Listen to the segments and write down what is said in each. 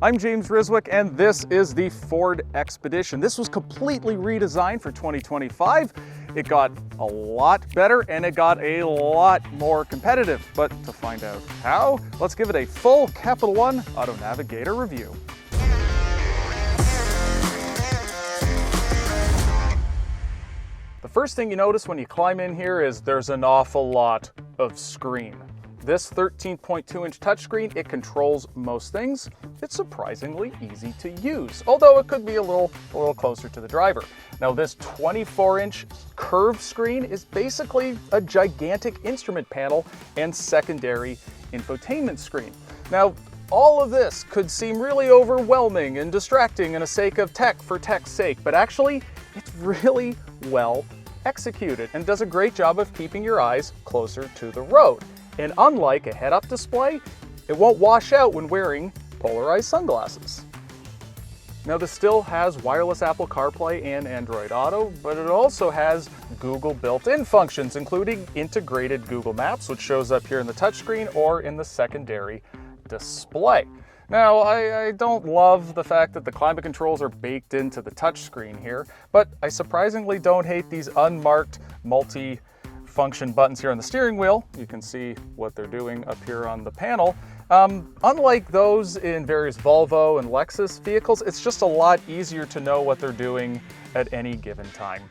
I'm James Riswick, and this is the Ford Expedition. This was completely redesigned for 2025. It got a lot better and it got a lot more competitive. But to find out how, let's give it a full Capital One Auto Navigator review. The first thing you notice when you climb in here is there's an awful lot of screen. This 13.2-inch touchscreen, it controls most things. It's surprisingly easy to use, although it could be a little closer to the driver. Now this 24-inch curved screen is basically a gigantic instrument panel and secondary infotainment screen. Now, all of this could seem really overwhelming and distracting in a sake of tech for tech's sake, but actually, it's really well executed and does a great job of keeping your eyes closer to the road. And unlike a head-up display, it won't wash out when wearing polarized sunglasses. Now this still has wireless Apple CarPlay and Android Auto, but it also has Google built-in functions, including integrated Google Maps, which shows up here in the touchscreen or in the secondary display. Now, I don't love the fact that the climate controls are baked into the touchscreen here, but I surprisingly don't hate these unmarked multi-function buttons here on the steering wheel. You can see what they're doing up here on the panel. Unlike those in various Volvo and Lexus vehicles, it's just a lot easier to know what they're doing at any given time.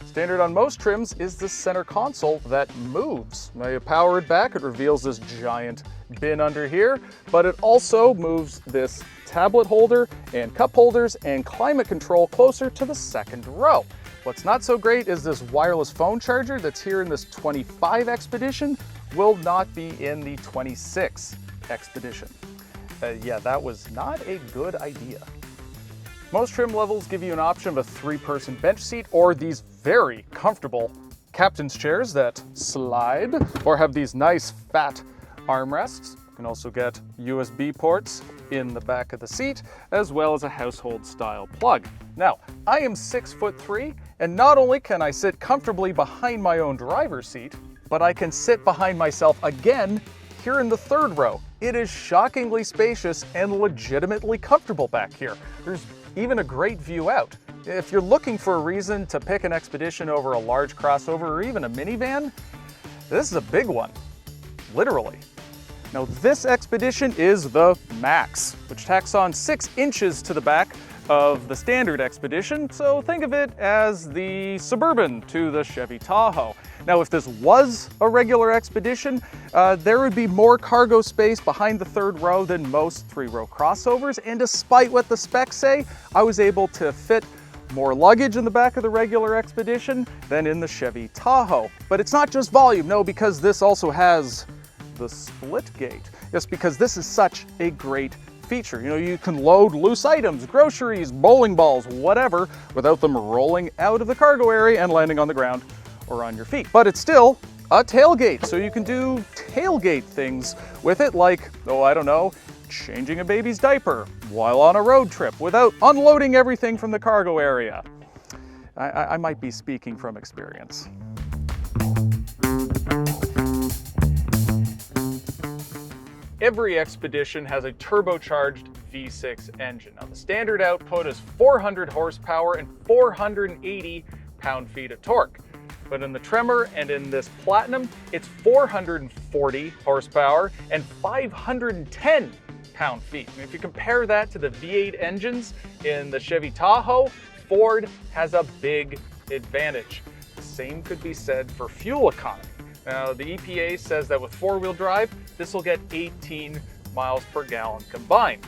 Standard on most trims is the center console that moves. Now you power it back, it reveals this giant bin under here, but it also moves this tablet holder and cup holders and climate control closer to the second row. What's not so great is this wireless phone charger that's here in this 25 Expedition will not be in the 26 Expedition. Yeah, that was not a good idea. Most trim levels give you an option of a 3-person bench seat or these very comfortable captain's chairs that slide or have these nice fat armrests. You can also get USB ports in the back of the seat, as well as a household style plug. Now, I am 6'3", and not only can I sit comfortably behind my own driver's seat, but I can sit behind myself again here in the third row. It is shockingly spacious and legitimately comfortable back here. There's even a great view out. If you're looking for a reason to pick an Expedition over a large crossover or even a minivan, this is a big one, literally. Now this Expedition is the Max, which tacks on 6 inches to the back of the standard Expedition, so think of it as the Suburban to the Chevy Tahoe. Now if this was a regular Expedition, there would be more cargo space behind the third row than most 3-row crossovers, and despite what the specs say, I was able to fit more luggage in the back of the regular Expedition than in the Chevy Tahoe. But it's not just volume, no, because this also has the split gate. Yes, because this is such a great feature. You know, you can load loose items, groceries, bowling balls, whatever, without them rolling out of the cargo area and landing on the ground or on your feet. But it's still a tailgate, so you can do tailgate things with it, like, oh, I don't know, changing a baby's diaper while on a road trip without unloading everything from the cargo area. I might be speaking from experience. Every Expedition has a turbocharged V6 engine. Now the standard output is 400 horsepower and 480 pound-feet of torque. But in the Tremor and in this Platinum, it's 440 horsepower and 510 pound-feet. And if you compare that to the V8 engines in the Chevy Tahoe, Ford has a big advantage. The same could be said for fuel economy. Now, the EPA says that with 4-wheel drive, this will get 18 miles per gallon combined.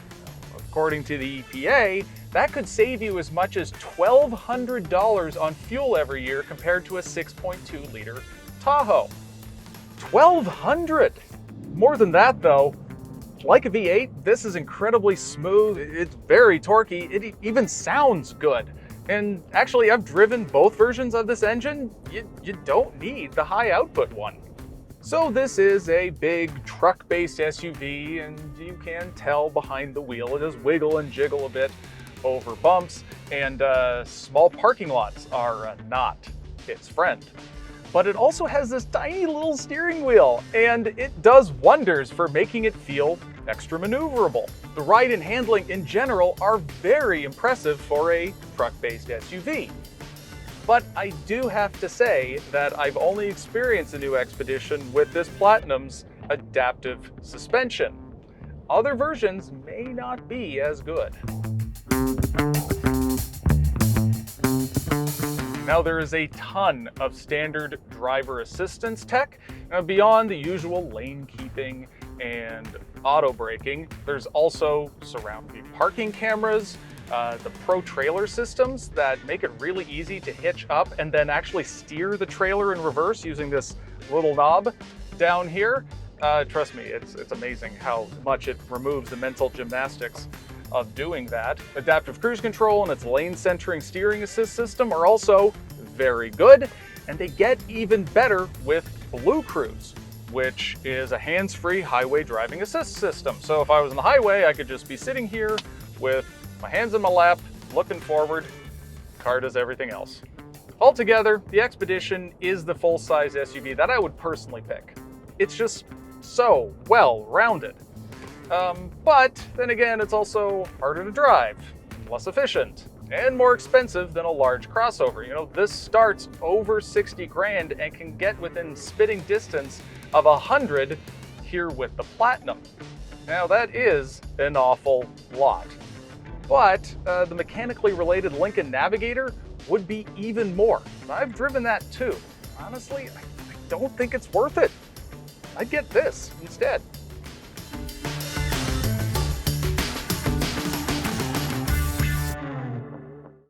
According to the EPA, that could save you as much as $1,200 on fuel every year compared to a 6.2-liter Tahoe. $1,200! More than that, though. Like a V8, this is incredibly smooth, it's very torquey, it even sounds good. And actually, I've driven both versions of this engine. You don't need the high output one. So this is a big truck-based SUV, and you can tell behind the wheel it does wiggle and jiggle a bit over bumps, and small parking lots are not its friend. But it also has this tiny little steering wheel, and it does wonders for making it feel extra maneuverable. The ride and handling in general are very impressive for a truck-based SUV. But I do have to say that I've only experienced a new Expedition with this Platinum's adaptive suspension. Other versions may not be as good. Now, there is a ton of standard driver assistance tech beyond the usual lane keeping and auto braking. There's also surround view parking cameras, the Pro trailer systems that make it really easy to hitch up and then actually steer the trailer in reverse using this little knob down here. Trust me, it's amazing how much it removes the mental gymnastics of doing that. Adaptive cruise control and its lane centering steering assist system are also very good, and they get even better with Blue Cruise, which is a hands-free highway driving assist system. So if I was on the highway, I could just be sitting here with my hands in my lap, looking forward. The car does everything else. Altogether, the Expedition is the full-size SUV that I would personally pick. It's just so well-rounded. But then again, it's also harder to drive, less efficient, and more expensive than a large crossover. You know, this starts over 60 grand and can get within spitting distance of 100 here with the Platinum. Now that is an awful lot. But the mechanically related Lincoln Navigator would be even more. I've driven that too. Honestly, I don't think it's worth it. I'd get this instead.